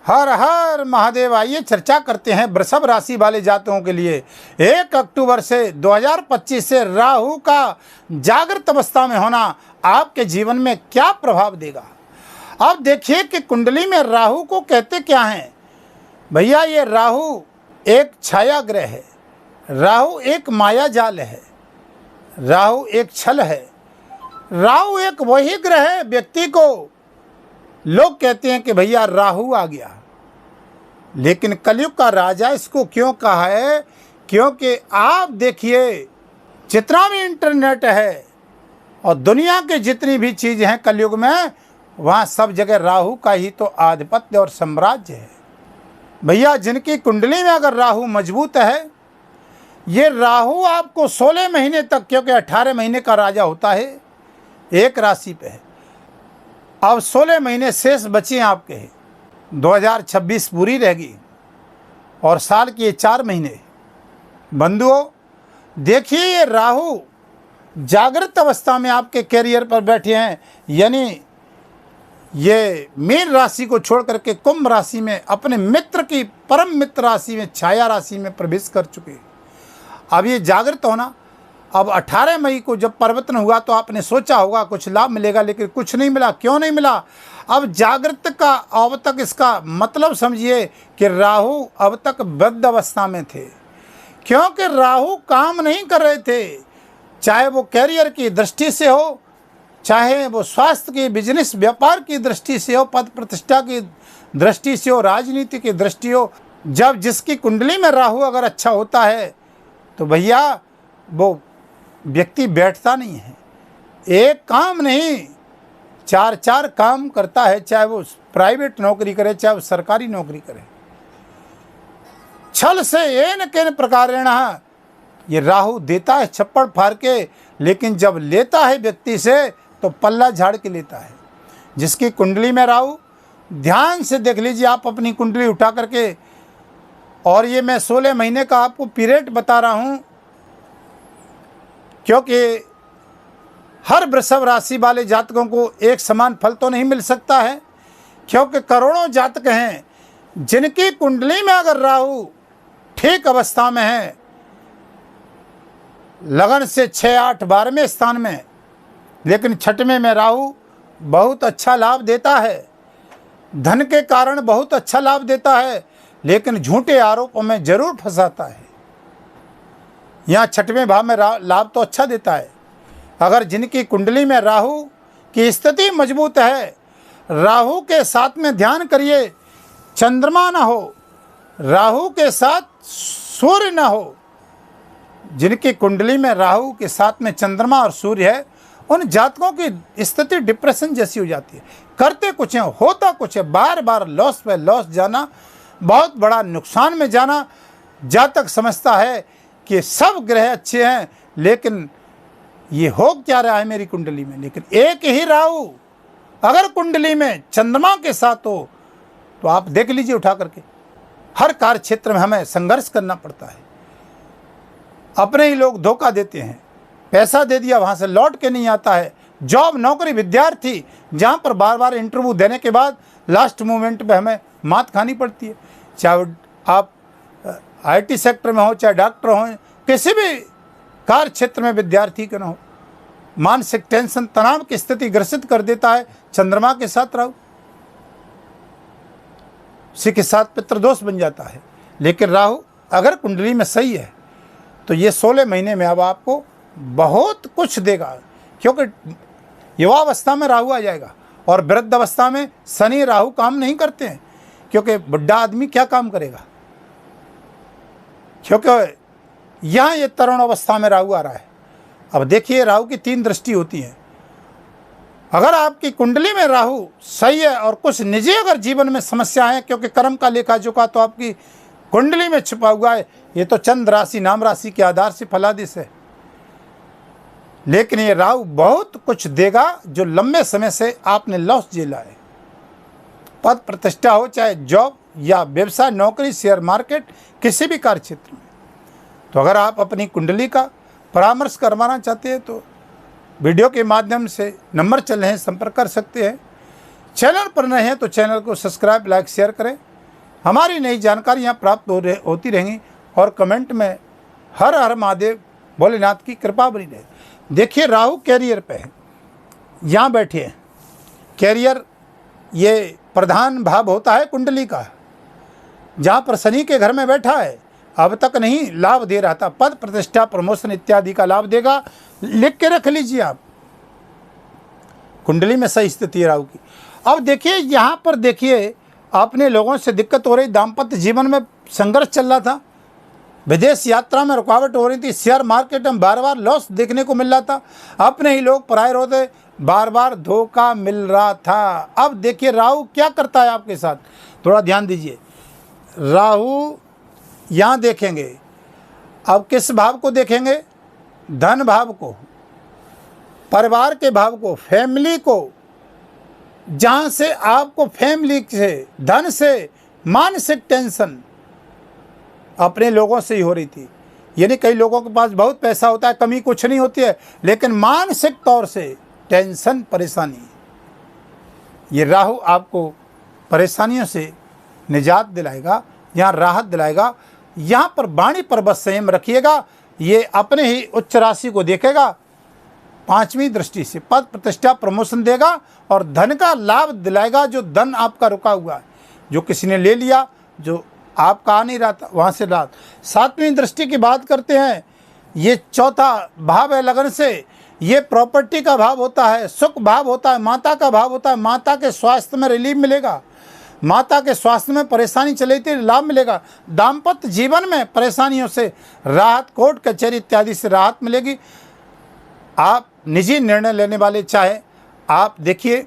हर हर महादेव। आइए चर्चा करते हैं वृषभ राशि वाले जातकों के लिए 1 अक्टूबर से 2025 से राहु का जागृत अवस्था में होना आपके जीवन में क्या प्रभाव देगा। अब देखिए कि कुंडली में राहु को कहते क्या हैं भैया। ये राहु एक छाया ग्रह है, राहु एक माया जाल है, राहु एक छल है, राहु एक वही ग्रह है व्यक्ति को लोग कहते हैं कि भैया राहु आ गया, लेकिन कलयुग का राजा इसको क्यों कहा है? क्योंकि आप देखिए जितना भी इंटरनेट है और दुनिया की जितनी भी चीज़ें हैं कलयुग में, वहाँ सब जगह राहु का ही तो आधिपत्य और साम्राज्य है भैया। जिनकी कुंडली में अगर राहु मजबूत है, ये राहु आपको 16 महीने तक, क्योंकि 18 महीने का राजा होता है एक राशि पे है, अब 16 महीने शेष बचे आपके, 2026 पूरी रहेगी और साल के 4 महीने। बंधुओं देखिए ये राहु जागृत अवस्था में आपके कैरियर पर बैठे हैं, यानी ये मीन राशि को छोड़ करके कुंभ राशि में अपने मित्र की परम मित्र राशि में छाया राशि में प्रवेश कर चुके। अब ये जागृत होना, अब 18 मई को जब परिवर्तन हुआ तो आपने सोचा होगा कुछ लाभ मिलेगा, लेकिन कुछ नहीं मिला। क्यों नहीं मिला? अब जागृत का अब तक इसका मतलब समझिए कि राहु अब तक बद्ध अवस्था में थे, क्योंकि राहु काम नहीं कर रहे थे, चाहे वो कैरियर की दृष्टि से हो, चाहे वो स्वास्थ्य की, बिजनेस व्यापार की दृष्टि से हो, पद प्रतिष्ठा की दृष्टि से हो, राजनीति की दृष्टि हो। जब जिसकी कुंडली में राहु अगर अच्छा होता है तो भैया वो व्यक्ति बैठता नहीं है, एक काम नहीं 4 काम करता है, चाहे वो प्राइवेट नौकरी करे चाहे वो सरकारी नौकरी करे। छल से एन केन प्रकारेण ये राहु देता है छप्पड़ फाड़ के, लेकिन जब लेता है व्यक्ति से तो पल्ला झाड़ के लेता है। जिसकी कुंडली में राहु, ध्यान से देख लीजिए आप अपनी कुंडली उठा करके, और ये मैं 16 महीने का आपको पीरियड बता रहा हूँ, क्योंकि हर वृषभ राशि वाले जातकों को एक समान फल तो नहीं मिल सकता है, क्योंकि करोड़ों जातक हैं जिनकी कुंडली में अगर राहु ठीक अवस्था में है, लगन से 6, 8, 12वें स्थान में, लेकिन 6वें में राहु बहुत अच्छा लाभ देता है, धन के कारण बहुत अच्छा लाभ देता है, लेकिन झूठे आरोपों में जरूर फंसाता है। यहाँ 6वें भाव में लाभ तो अच्छा देता है। अगर जिनकी कुंडली में राहु की स्थिति मजबूत है, राहु के साथ में ध्यान करिए चंद्रमा ना हो, राहु के साथ सूर्य ना हो, जिनकी कुंडली में राहु के साथ में चंद्रमा और सूर्य है, उन जातकों की स्थिति डिप्रेशन जैसी हो जाती है। करते कुछ है, होता कुछ है, बार बार लॉस पे लॉस जाना, बहुत बड़ा नुकसान में जाना। जातक समझता है कि सब ग्रह अच्छे हैं, लेकिन ये हो क्या रहा है मेरी कुंडली में। लेकिन एक ही राहु अगर कुंडली में चंद्रमा के साथ हो तो आप देख लीजिए उठा करके, हर कार्य क्षेत्र में हमें संघर्ष करना पड़ता है। अपने ही लोग धोखा देते हैं, पैसा दे दिया वहाँ से लौट के नहीं आता है। जॉब, नौकरी, विद्यार्थी, जहाँ पर बार बार इंटरव्यू देने के बाद लास्ट मोमेंट पे हमें मात खानी पड़ती है। चाहे आप IT सेक्टर में हो, चाहे डॉक्टर हो, किसी भी कार्य क्षेत्र में विद्यार्थी क्यों न हो, मानसिक टेंशन, तनाव की स्थिति ग्रसित कर देता है चंद्रमा के साथ राहु। उसी के साथ पितृदोष बन जाता है। लेकिन राहु अगर कुंडली में सही है तो ये 16 महीने में अब आपको बहुत कुछ देगा, क्योंकि युवावस्था में राहु आ जाएगा और वृद्ध अवस्था में शनि राहु काम नहीं करते हैं, क्योंकि बुढ़ा आदमी क्या काम करेगा, क्योंकि यहाँ ये तरुण अवस्था में राहु आ रहा है। अब देखिए राहु की 3 दृष्टि होती हैं। अगर आपकी कुंडली में राहु सही है और कुछ निजी अगर जीवन में समस्या है, क्योंकि कर्म का लेखा जोखा तो आपकी कुंडली में छुपा हुआ है, ये तो चंद्र राशि, नाम राशि के आधार से फलादेश है, लेकिन ये राहु बहुत कुछ देगा जो लंबे समय से आपने लॉस झेला है। पद प्रतिष्ठा हो, चाहे जॉब या व्यवसाय, नौकरी, शेयर मार्केट, किसी भी कार्य क्षेत्र में। तो अगर आप अपनी कुंडली का परामर्श करवाना चाहते हैं तो वीडियो के माध्यम से नंबर चल रहे हैं, संपर्क कर सकते हैं। चैनल पर नए हैं तो चैनल को सब्सक्राइब, लाइक, शेयर करें। हमारी नई जानकारियाँ प्राप्त होती रहेंगी। और कमेंट में हर हर महादेव भोलेनाथ की कृपा बनी रहे। देखिए राहु कैरियर पे है, यहाँ बैठे हैं। कैरियर ये प्रधान भाव होता है कुंडली का, जहाँ पर शनि के घर में बैठा है। अब तक नहीं लाभ दे रहा था, पद प्रतिष्ठा प्रमोशन इत्यादि का लाभ देगा। लिख के रख लीजिए आप, कुंडली में सही स्थिति है राहु की। अब देखिए यहाँ पर देखिए अपने लोगों से दिक्कत हो रही, दाम्पत्य जीवन में संघर्ष चल रहा था, विदेश यात्रा में रुकावट हो रही थी, शेयर मार्केट में बार बार लॉस देखने को मिल रहा था, अपने ही लोग पराये होते, बार बार धोखा मिल रहा था। अब देखिए राहु क्या करता है आपके साथ, थोड़ा ध्यान दीजिए। राहु यहाँ देखेंगे, अब किस भाव को देखेंगे? धन भाव को, परिवार के भाव को, फैमिली को, जहाँ से आपको फैमिली से, धन से मानसिक टेंशन अपने लोगों से ही हो रही थी। यानी कई लोगों के पास बहुत पैसा होता है, कमी कुछ नहीं होती है, लेकिन मानसिक तौर से टेंशन, परेशानी। ये राहु आपको परेशानियों से निजात दिलाएगा, यहाँ राहत दिलाएगा। यहाँ पर वाणी पर बस संयम रखिएगा। ये अपने ही उच्च राशि को देखेगा, पांचवी दृष्टि से पद प्रतिष्ठा प्रमोशन देगा और धन का लाभ दिलाएगा। जो धन आपका रुका हुआ है, जो किसी ने ले लिया, जो आपका आ नहीं रहा था, वहाँ से राहत। सातवीं दृष्टि की बात करते हैं, ये चौथा भाव है लगन से। ये प्रॉपर्टी का भाव होता है, सुख भाव होता है, माता का भाव होता है। माता के स्वास्थ्य में रिलीफ मिलेगा, माता के स्वास्थ्य में परेशानी चली थी, लाभ मिलेगा। दाम्पत्य जीवन में परेशानियों से राहत, कोर्ट कचहरी इत्यादि से राहत मिलेगी। आप निजी निर्णय लेने वाले, चाहे आप देखिए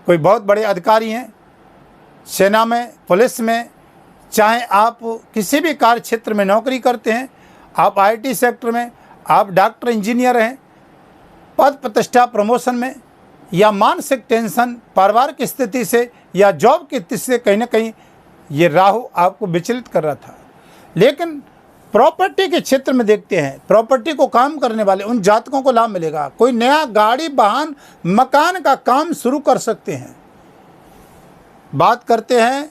कोई बहुत बड़े अधिकारी हैं सेना में, पुलिस में, चाहे आप किसी भी कार्य क्षेत्र में नौकरी करते हैं, आप आईटी सेक्टर में, आप डॉक्टर इंजीनियर हैं, पद प्रतिष्ठा प्रमोशन में, या मानसिक टेंशन, पारिवारिक स्थिति से या जॉब की स्थिति से कहीं ना कहीं ये राहु आपको विचलित कर रहा था। लेकिन प्रॉपर्टी के क्षेत्र में देखते हैं, प्रॉपर्टी को काम करने वाले उन जातकों को लाभ मिलेगा। कोई नया गाड़ी, वाहन, मकान का काम शुरू कर सकते हैं। बात करते हैं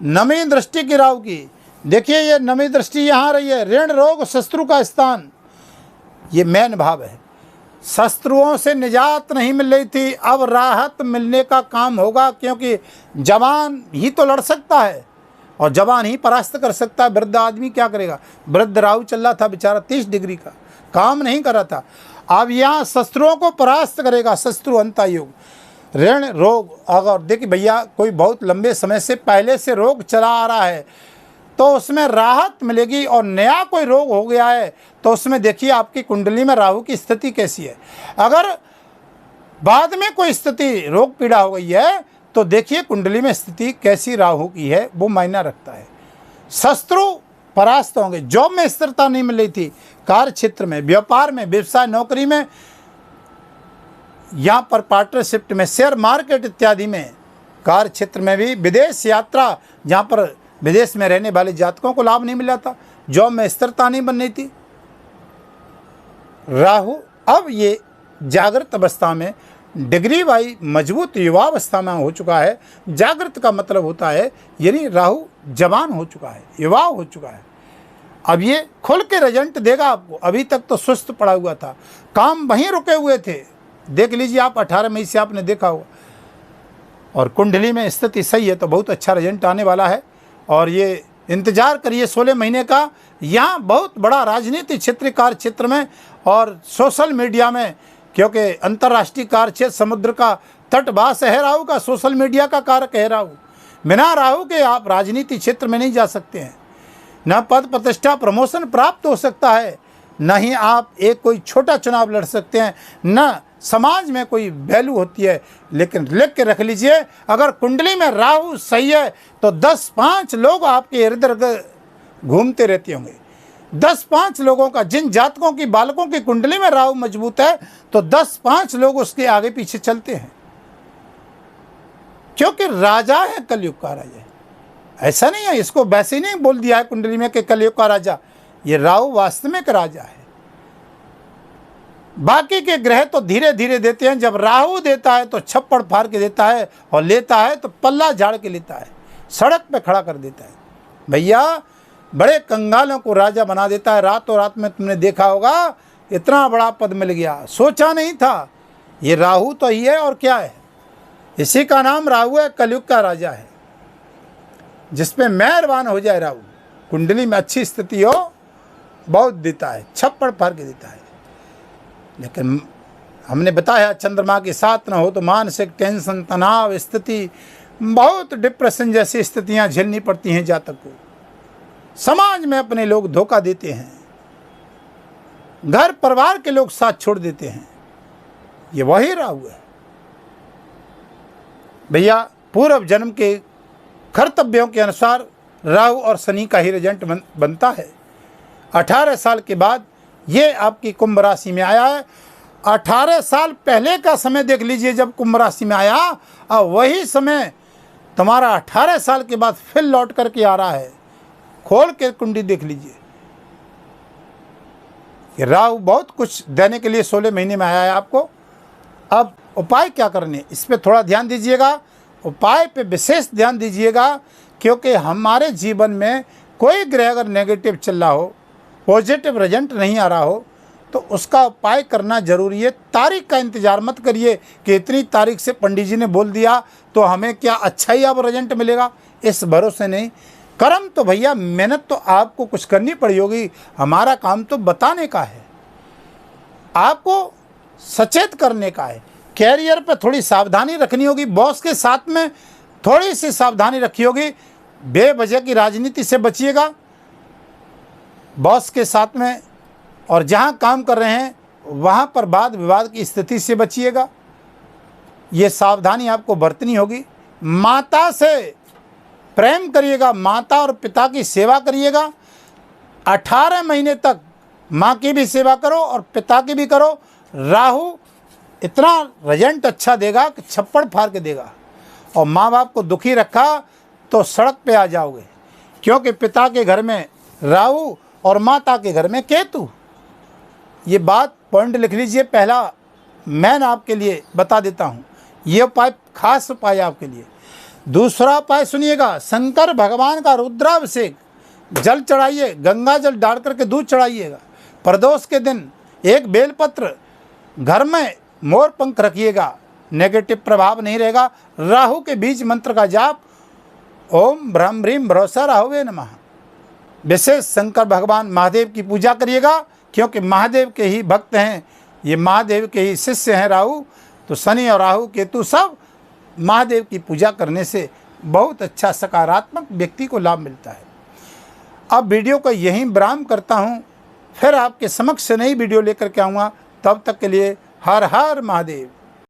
नवी दृष्टि की राहु की। देखिए ये नवी दृष्टि यहाँ रही है, ऋण, रोग, शत्रु का स्थान, ये मेन भाव है। शत्रुओं से निजात नहीं मिल रही थी, अब राहत मिलने का काम होगा, क्योंकि जवान ही तो लड़ सकता है और जवान ही परास्त कर सकता है। वृद्ध आदमी क्या करेगा? वृद्ध राहु चल रहा था बेचारा, 30 डिग्री का काम नहीं कर रहा था। अब यहाँ शत्रुओं को परास्त करेगा, शत्रु अंता योग। ऋण, रोग, अगर देखिए भैया कोई बहुत लंबे समय से पहले से रोग चला आ रहा है तो उसमें राहत मिलेगी, और नया कोई रोग हो गया है तो उसमें देखिए आपकी कुंडली में राहु की स्थिति कैसी है। अगर बाद में कोई स्थिति रोग पीड़ा हो गई है तो देखिए कुंडली में स्थिति कैसी राहु की है, वो मायना रखता है। शत्रु परास्त होंगे। जॉब में स्थिरता नहीं मिल रही थी, कार्य क्षेत्र में, व्यापार में, व्यवसाय, नौकरी में, यहाँ पर पार्टनरशिप में, शेयर मार्केट इत्यादि में, कार्य क्षेत्र में भी, विदेश यात्रा, जहाँ पर विदेश में रहने वाले जातकों को लाभ नहीं मिला था, जॉब में स्थिरता नहीं बन रही थी। राहु अब ये जागृत अवस्था में डिग्री वाई मजबूत युवावस्था में हो चुका है। जागृत का मतलब होता है यानी राहु जवान हो चुका है, युवा हो चुका है। अब ये खुल के रिजल्ट देगा आपको। अभी तक तो सुस्त पड़ा हुआ था, काम वहीं रुके हुए थे। देख लीजिए आप 18 मई से आपने देखा होगा, और कुंडली में स्थिति सही है तो बहुत अच्छा रिजल्ट आने वाला है। और ये इंतजार करिए 16 महीने का। यहाँ बहुत बड़ा राजनीतिक क्षेत्र, कार्य क्षेत्र में और सोशल मीडिया में, क्योंकि अंतर्राष्ट्रीय कार्य क्षेत्र, समुद्र का तटवास है राहु का, सोशल मीडिया का कारक है राहु। बिना राहु के आप राजनीतिक क्षेत्र में नहीं जा सकते हैं। न पद प्रतिष्ठा प्रमोशन प्राप्त हो सकता है, न ही आप एक कोई छोटा चुनाव लड़ सकते हैं, न समाज में कोई वैल्यू होती है। लेकिन लिख के रख लीजिए, अगर कुंडली में राहु सही है तो 10-5 लोग आपके इर्द गिर्द घूमते रहते होंगे। 10-5 लोगों का, जिन जातकों की, बालकों की कुंडली में राहु मजबूत है तो 10-5 लोग उसके आगे पीछे चलते हैं, क्योंकि राजा है, कलयुग का राजा है। ऐसा नहीं है, इसको वैसे ही नहीं बोल दिया है कुंडली में कि कलयुग का राजा। ये राहु वास्तविक राजा है। बाकी के ग्रह तो धीरे धीरे देते हैं, जब राहु देता है तो छप्पड़ फाड़ के देता है, और लेता है तो पल्ला झाड़ के लेता है, सड़क पे खड़ा कर देता है। भैया बड़े कंगालों को राजा बना देता है। रातों रात में तुमने देखा होगा, इतना बड़ा पद मिल गया, सोचा नहीं था। ये राहु तो ही है और क्या है, इसी का नाम राहु है, कलयुग का राजा है, जिसपे मेहरबान हो जाए राहु। कुंडली में अच्छी स्थिति हो, बहुत देता है, छप्पड़ फाड़ के देता है। लेकिन हमने बताया चंद्रमा के साथ न हो तो मानसिक टेंशन, तनाव स्थिति, बहुत डिप्रेशन जैसी स्थितियां झेलनी पड़ती हैं जातक को। समाज में अपने लोग धोखा देते हैं, घर परिवार के लोग साथ छोड़ देते हैं। ये वही राहु है भैया। पूर्व जन्म के कर्तव्यों के अनुसार राहु और शनि का ही रिजल्ट बनता है। 18 साल के बाद ये आपकी कुंभ राशि में आया है। 18 साल पहले का समय देख लीजिए जब कुंभ राशि में आया, और वही समय तुम्हारा 18 साल के बाद फिर लौट करके आ रहा है। खोल के कुंडली देख लीजिए। ये राहु बहुत कुछ देने के लिए 16 महीने में आया है आपको। अब उपाय क्या करने, इस पर थोड़ा ध्यान दीजिएगा, उपाय पे विशेष ध्यान दीजिएगा, क्योंकि हमारे जीवन में कोई ग्रह अगर नेगेटिव चल रहा हो, पॉजिटिव रिजल्ट नहीं आ रहा हो, तो उसका उपाय करना जरूरी है। तारीख का इंतजार मत करिए कि इतनी तारीख से पंडित जी ने बोल दिया तो हमें क्या अच्छा ही अब रिजल्ट मिलेगा, इस भरोसे नहीं। कर्म तो भैया, मेहनत तो आपको कुछ करनी पड़ी होगी। हमारा काम तो बताने का है, आपको सचेत करने का है। कैरियर पे थोड़ी सावधानी रखनी होगी, बॉस के साथ में थोड़ी सी सावधानी रखी होगी। बेवजह की राजनीति से बचिएगा बॉस के साथ में, और जहां काम कर रहे हैं वहां पर वाद विवाद की स्थिति से बचिएगा। ये सावधानी आपको बरतनी होगी। माता से प्रेम करिएगा, माता और पिता की सेवा करिएगा। 18 महीने तक माँ की भी सेवा करो और पिता की भी करो। राहु इतना रिजल्ट अच्छा देगा कि छप्पड़ फाड़ के देगा। और माँ बाप को दुखी रखा तो सड़क पे आ जाओगे, क्योंकि पिता के घर में राहु और माता के घर में केतु। ये बात पॉइंट लिख लीजिए। पहला मैं आपके लिए बता देता हूँ, ये उपाय खास उपाय आपके लिए। दूसरा उपाय सुनिएगा, शंकर भगवान का रुद्राभिषेक, जल चढ़ाइए, गंगा जल डाल करके दूध चढ़ाइएगा। प्रदोष के दिन एक बेलपत्र, घर में मोर पंख रखिएगा, नेगेटिव प्रभाव नहीं रहेगा। राहु के बीज मंत्र का जाप, ओम ब्रह्म ह्रीम भरोसा राहुवे नमः। विशेष शंकर भगवान महादेव की पूजा करिएगा, क्योंकि महादेव के ही भक्त हैं, ये महादेव के ही शिष्य हैं राहु। तो शनि और राहु केतु सब महादेव की पूजा करने से बहुत अच्छा सकारात्मक व्यक्ति को लाभ मिलता है। अब वीडियो को यहीं विराम करता हूँ, फिर आपके समक्ष नई वीडियो लेकर के आऊँगा। तब तक के लिए हर हर महादेव।